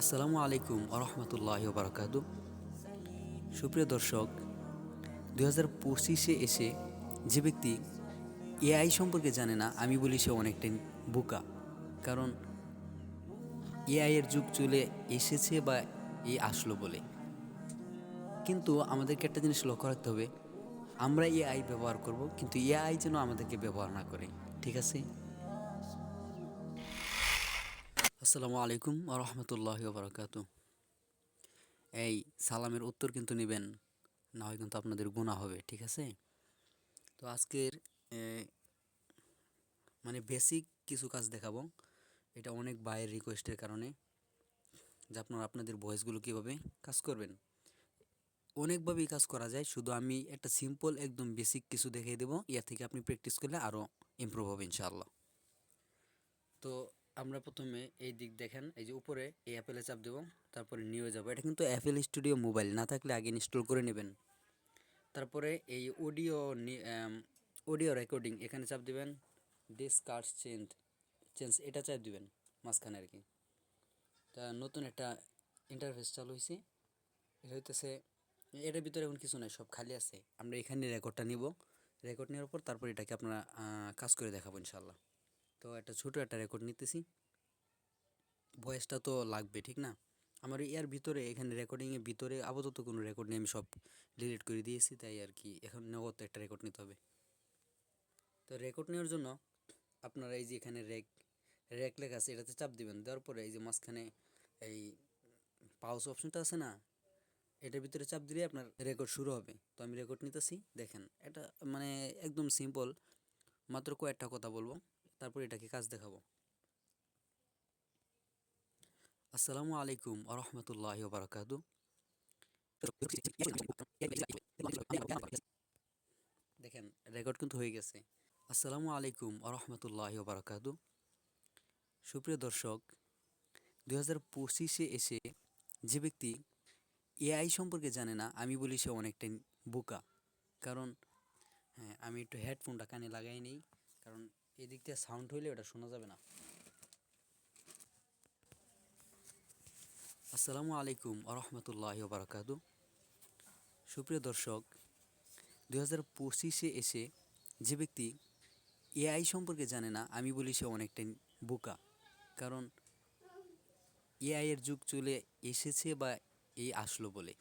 আসসালামু আলাইকুম আরহামতুল্লাহি বারাকাতু। সুপ্রিয় দর্শক, 2025-এ এসে যে ব্যক্তি এআই সম্পর্কে জানে না, আমি বলি সে অনেকটাই বোকা। কারণ এআই এর যুগ চলে এসেছে বা এই আসলো বলে। কিন্তু আমাদেরকে একটা জিনিস লক্ষ্য রাখতে হবে, আমরা এআই ব্যবহার করব, কিন্তু এআই যেন আমাদেরকে ব্যবহার না করে। ঠিক আছে? আসসালামু আলাইকুম আরহামতুল্লাহি বারাকাতু। এই সালামের উত্তর কিন্তু নেবেন, না হয় কিন্তু আপনাদের গুনাহ হবে। ঠিক আছে? তো আজকের এ, মানে বেসিক কিছু কাজ দেখাবো। এটা অনেক ভাইয়ের রিকোয়েস্টের কারণে, যে আপনারা আপনাদের ভয়েসগুলো কীভাবে কাজ করবেন। অনেকভাবেই কাজ করা যায়, শুধু আমি একটা সিম্পল একদম বেসিক কিছু দেখিয়ে দেবো। ইয়া থেকে আপনি প্র্যাকটিস করলে আরও ইমপ্রুভ হবে ইনশাআল্লাহ। তো আমরা প্রথমে এই দিক দেখেন, এই যে উপরে এই অ্যাপেলে চাপ দেবো, তারপরে নিয়ে যাবো। এটা কিন্তু অ্যাপেল স্টুডিও মোবাইল না থাকলে আগে ইনস্টল করে নেবেন। তারপরে এই অডিও রেকর্ডিং এখানে চাপ দিবেন। ডিসকার্স চেঞ্জ চেঞ্জ এটা চাপ দিবেন মাঝখানে আর কি। তা নতুন একটা ইন্টারফেস চালু হয়েছে। এটা হইতেছে, এটার ভিতরে এখন কিছু নাই, সব খালি আছে। আমরা এখানে রেকর্ডটা নিব। রেকর্ড নেওয়ার পর তারপর এটাকে আপনারা কাজ করে দেখাবো ইনশাল্লাহ। তো একটা ছোটো একটা রেকর্ড নিতেছি। ভয়েসটা তো লাগবে, ঠিক না? আমার এর ভিতরে এখানে রেকর্ডিংয়ের ভিতরে আপাতত কোনো রেকর্ড নেই, আমি সব ডিলিট করে দিয়েছি, তাই আর কি এখন নগদ একটা রেকর্ড নিতে হবে। তো রেকর্ড নেওয়ার জন্য আপনারা এই যে এখানে রেক রেক লেখা আছে, এটাতে চাপ দিবেন। দেওয়ার পরে এই যে মাঝখানে এই পাউজ অপশনটা আছে না, এটার ভিতরে চাপ দিলে আপনার রেকর্ড শুরু হবে। তো আমি রেকর্ড নিতেছি, দেখেন। এটা মানে একদম সিম্পল, মাত্র কয়েকটা কথা বলবো, তারপর এটাকে কাজ দেখাবো। আসসালামু আলাইকুম আরহামতুল্লাহি বারাকাতু। দেখেন রেকর্ড কিন্তু হয়ে গেছে। আসসালামু আলাইকুম আরহামতুল্লাহি বারাকাতু। সুপ্রিয় দর্শক, 2025-এ এসে যে ব্যক্তি এআই সম্পর্কে জানে না, আমি বলি সে অনেকটাই বোকা। কারণ হ্যাঁ, আমি একটু হেডফোনটা কানে লাগাই নেই, কারণ এদিক থেকে সাউন্ড হইলে ওটা শোনা যাবে না। আসসালামু আলাইকুম আরহামতুল্লাহি বারাকাতু। সুপ্রিয় দর্শক, 2025-এ এসে যে ব্যক্তি এআই সম্পর্কে জানে না, আমি বলি সে অনেকটাই বোকা। কারণ এআই এর যুগ চলে এসেছে বা এই আসলো বলে।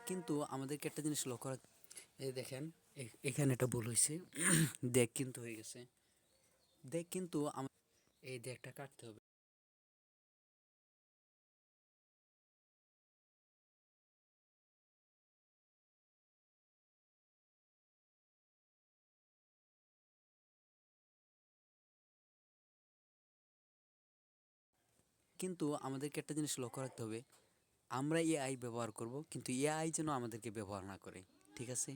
কিন্তু আমাদেরকে একটা জিনিস লক্ষ্য রাখ, এই দেখেন, এখানে একটা ভুল হয়েছে। দেখ কিন্তু হয়ে গেছে। কিন্তু এই দেখটা কাটতে হবে। কিন্তু আমাদেরকে একটা জিনিস লক্ষ্য রাখতে হবে, আমরা এআই ব্যবহার করব, কিন্তু এআই যেন আমাদেরকে ব্যবহার না করে। ঠিক আছে?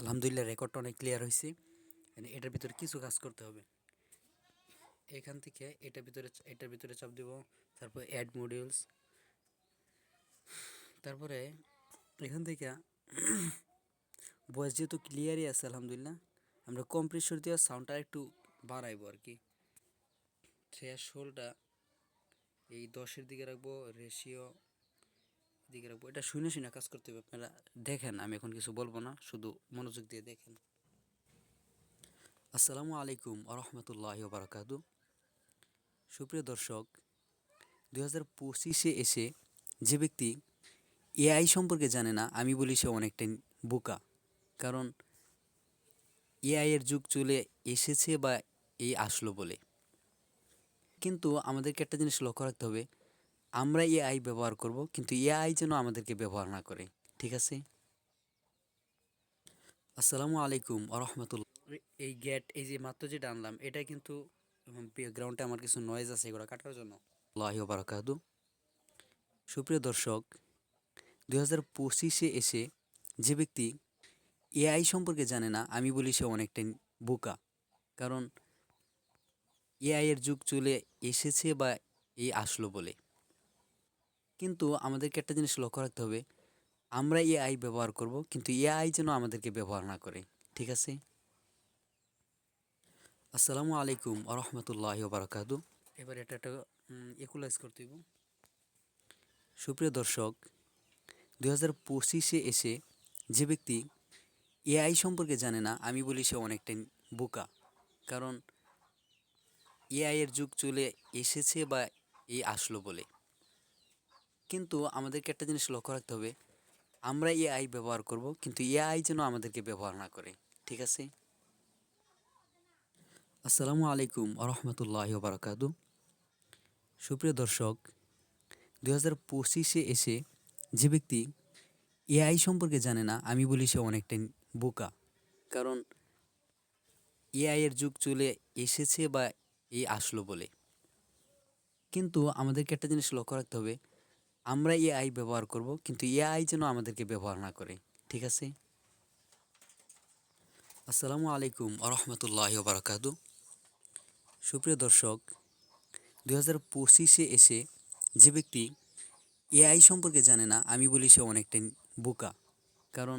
আলহামদুলিল্লাহ, রেকর্ডটা অনেক ক্লিয়ার হয়েছে। এটার ভিতরে কিছু কাজ করতে হবে। এখান থেকে এটার ভিতরে চাপ দেব। তারপর অ্যাড মডিউলস। তারপরে এখান থেকে ভয়েস যেহেতু ক্লিয়ারই আছে আলহামদুলিল্লাহ, আমরা কম্প্রেসর দিয়ে সাউন্ডটা একটু বাড়াইবো আর কি। থ্রেশহোল্ডটা এই 10-এর দিকে রাখবো, রেশিও দিকে রাখবো। এটা শুনে শুনে কাজ করতে হবে। আপনারা দেখেন, আমি এখন কিছু বলবো না, শুধু মনোযোগ দিয়ে দেখেন। আসসালামু আলাইকুম আরহামতুল্লাহি বারাকাতু। সুপ্রিয় দর্শক, 2025-এ এসে যে ব্যক্তি এআই সম্পর্কে জানে না, আমি বলি সে অনেকটাই বোকা। কারণ এআই এর যুগ চলে এসেছে বা এই আসলো বলে। কিন্তু আমাদেরকে একটা জিনিস লক্ষ্য রাখতে হবে, আমরা এআই ব্যবহার করব, কিন্তু এআই যেন আমাদেরকে ব্যবহার না করে। ঠিক আছে? আসসালামু আলাইকুম আরহামতুল্লাহ। এই গেট, এই যে মাত্র যেটা আনলাম, এটা কিন্তু ব্যাকগ্রাউন্ডে আমার কিছু নয়েজ আছে, এগুলো কাটার জন্য। আল্লাহি ওয়া বারাকাতু। সুপ্রিয় দর্শক, 2025-এ এসে যে ব্যক্তি এআই সম্পর্কে জানে না, আমি বলি সে অনেকটাই বোকা। কারণ এআই এর যুগ চলে এসেছে বা এই আসলো বলে। কিন্তু আমাদেরকে একটা জিনিস লক্ষ্য রাখতে হবে, আমরা এআই ব্যবহার করব, কিন্তু এআই যেন আমাদেরকে ব্যবহার না করে। ঠিক আছে? আসসালামু আলাইকুম আরহামতুল্লাহি ওয়া বারাকাতু। এবার এটা একটা ইকুয়ালাইজ করতে হইব। সুপ্রিয় দর্শক, 2025-এ এসে যে ব্যক্তি এআই সম্পর্কে জানে না, আমি বলি সে অনেকটাই বোকা। কারণ এআই এর যুগ চলে এসেছে বা এই আসলো বলে। কিন্তু আমাদেরকে একটা জিনিস লক্ষ্য রাখতে হবে, আমরা এআই ব্যবহার করব, কিন্তু এআই যেন আমাদেরকে ব্যবহার না করে। ঠিক আছে? আসসালামু আলাইকুম আরহামতুল্লাহি ওয়া বারাকাতু। সুপ্রিয় দর্শক, 2025-এ এসে যে ব্যক্তি এআই সম্পর্কে জানে না, আমি বলি সে অনেকটাই বোকা। কারণ এআই এর যুগ চলে এসেছে বা এই আসলো বলে। কিন্তু আমাদেরকে একটা জিনিস লক্ষ্য রাখতে হবে, আমরা এআই ব্যবহার করব, কিন্তু এআই যেন আমাদেরকে ব্যবহার না করে। ঠিক আছে? আসসালামু আলাইকুম আরহামতুল্লাহি ওয়া বারাকাতু। সুপ্রিয় দর্শক, 2025-এ এসে যে ব্যক্তি এআই সম্পর্কে জানে না, আমি বলি সে অনেকটাই বোকা। কারণ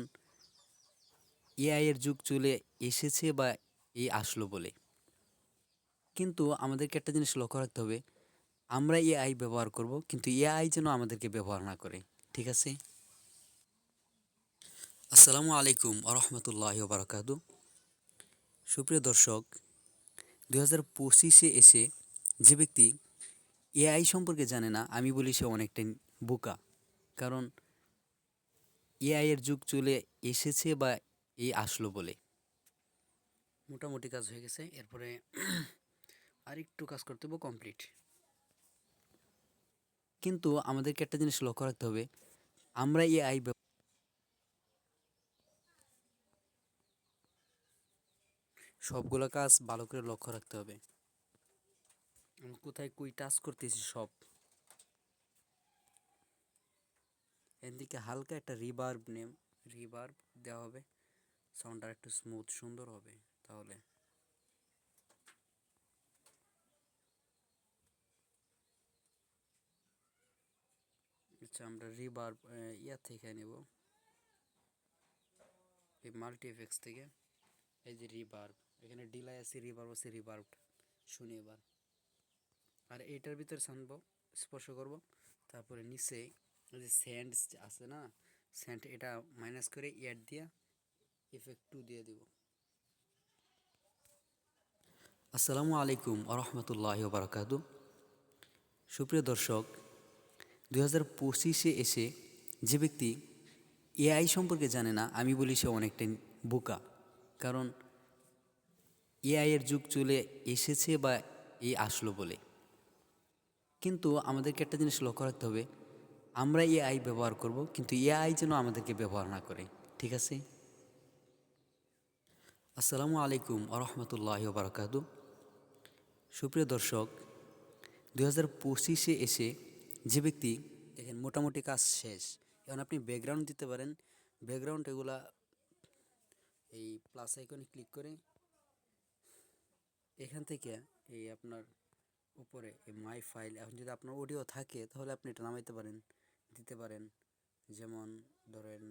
এআই এর যুগ চলে এসেছে বা এই আসলো বলে। কিন্তু আমাদেরকে একটা জিনিস লক্ষ্য রাখতে হবে, আমরা এআই ব্যবহার করব, কিন্তু এআই যেন আমাদেরকে ব্যবহার না করে। ঠিক আছে? আসসালামু আলাইকুম আরহামতুল্লাহি ওয়া বারাকাতু। সুপ্রিয় দর্শক, 2025-এ এসে যে ব্যক্তি এআই সম্পর্কে জানে না, আমি বলি সে অনেকটাই বোকা। কারণ এআই এর যুগ চলে এসেছে বা এই আসলো বলে। মোটামুটি কাজ হয়ে গেছে, এরপরে আরেকটু কাজ করতে হবে, কমপ্লিট। কিন্তু আমাদেরকে একটা জিনিস লক্ষ্য রাখতে হবে, আমরা এআই সবগুলো কাজ ভালো করে লক্ষ্য রাখতে হবে। আমি কোথায় কই টাচ করতেছি সব। এদিকে হালকা একটা রিভার্ব দেওয়া হবে, সাউন্ডটা একটু স্মুথ সুন্দর হবে তাহলে। আচ্ছা, আমরা রিভার্ব ইয়া থেকে নেব, এই মাল্টি এফেক্টস থেকে। এই যে রিভার্ব, এখানে ডিলাই আছে, রিভার্ব আছে, রিভার্ব শুনি এবার। আর এইটার ভিতরে ছানবো, স্পর্শ করব, তারপরে নিচে ওই যে স্যান্ড আছে না, স্যান্ড, এটা মাইনাস করে এড দিয়া ইফেক্ট 2 দিয়ে দিব। আসসালামু আলাইকুম আরহামতুল্লাহি ওয়া বারাকাতু। সুপ্রিয় দর্শক, 2025-এ এসে যে ব্যক্তি এআই সম্পর্কে জানে না, আমি বলি সে অনেকটাই বোকা। কারণ এআই এর যুগ চলে এসেছে বা এই আসলো বলে। কিন্তু আমাদেরকে একটা জিনিস লক্ষ্য রাখতে হবে, আমরা এআই ব্যবহার করব, কিন্তু এআই যেন আমাদেরকে ব্যবহার না করে। ঠিক আছে? আসসালামু আলাইকুম আরহামতুল্লাহি ওয়া বারাকাতু। সুপ্রিয় দর্শক, 2025-এ এসে যে ব্যক্তি, দেখেন মোটামুটি কাজ শেষ। এখন আপনি ব্যাকগ্রাউন্ড দিতে পারেন। ব্যাকগ্রাউন্ড এগুলা এই প্লাস আইকনে ক্লিক করে এখান থেকে এই আপনার উপরে এই মাই ফাইল, এখন যদি আপনার অডিও থাকে তাহলে আপনি এটা নামাইতে পারেন, দিতে পারেন। যেমন ধরেন,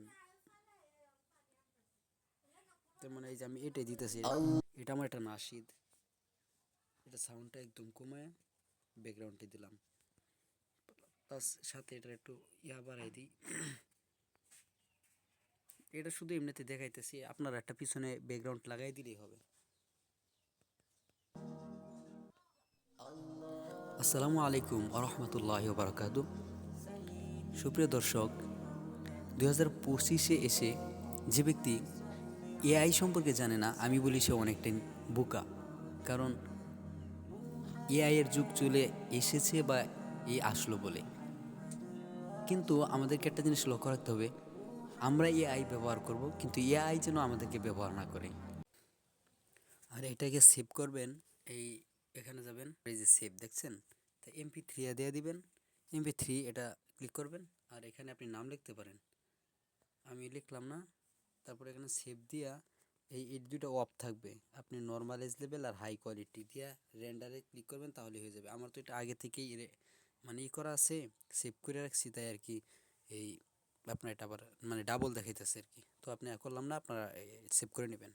তেমন এই যে আমি এটাই দিতেছি, এটা আমার একটা নাশিদ, এটা সাউন্ডটা একদম কমায় ব্যাকগ্রাউন্ডে দিলাম, প্লাস সাথে এটা একটু ইয়া বাড়াই দিই। এটা শুধু এমনিতে দেখাইতেছি, আপনার একটা পিছনে ব্যাকগ্রাউন্ড লাগাই দিলেই হবে। আসসালামু আলাইকুম আরহামতুল্লাহি ওয়া বারাকাতু। সুপ্রিয় দর্শক, 2025-এ এসে যে ব্যক্তি এআই সম্পর্কে জানে না, আমি বলি সে অনেকটাই বোকা। কারণ এআই এর যুগ চলে এসেছে বা এই আসলো বলে। কিন্তু আমাদেরকে একটা জিনিস লক্ষ্য রাখতে হবে, আমরা এআই ব্যবহার করব, কিন্তু এআই যেন আমাদেরকে ব্যবহার না করে। আর এটাকে সেভ করবেন, এই এখানে যাবেন, এই যে সেভ দেখছেন, তো MP3 দিয়ে দিবেন। MP3 এটা ক্লিক করবেন, আর এখানে আপনি নাম লিখতে পারেন, আমি লিখলাম না। তারপরে এখানে সেভ দিয়া এই দুটো অফ থাকবে, আপনি নর্মাল এজ লেভেল আর হাই কোয়ালিটি দিয়া রেন্ডারে ক্লিক করবেন, তাহলে হয়ে যাবে। আমার তো এটা আগে থেকেই মানে করা আছে, সেভ করে রাখছি, তাই আর কি এই আপনার এটা আবার মানে ডাবল দেখাইতেছে আর কি। তো আপনি করলাম না, আপনারা সেভ করে নেবেন।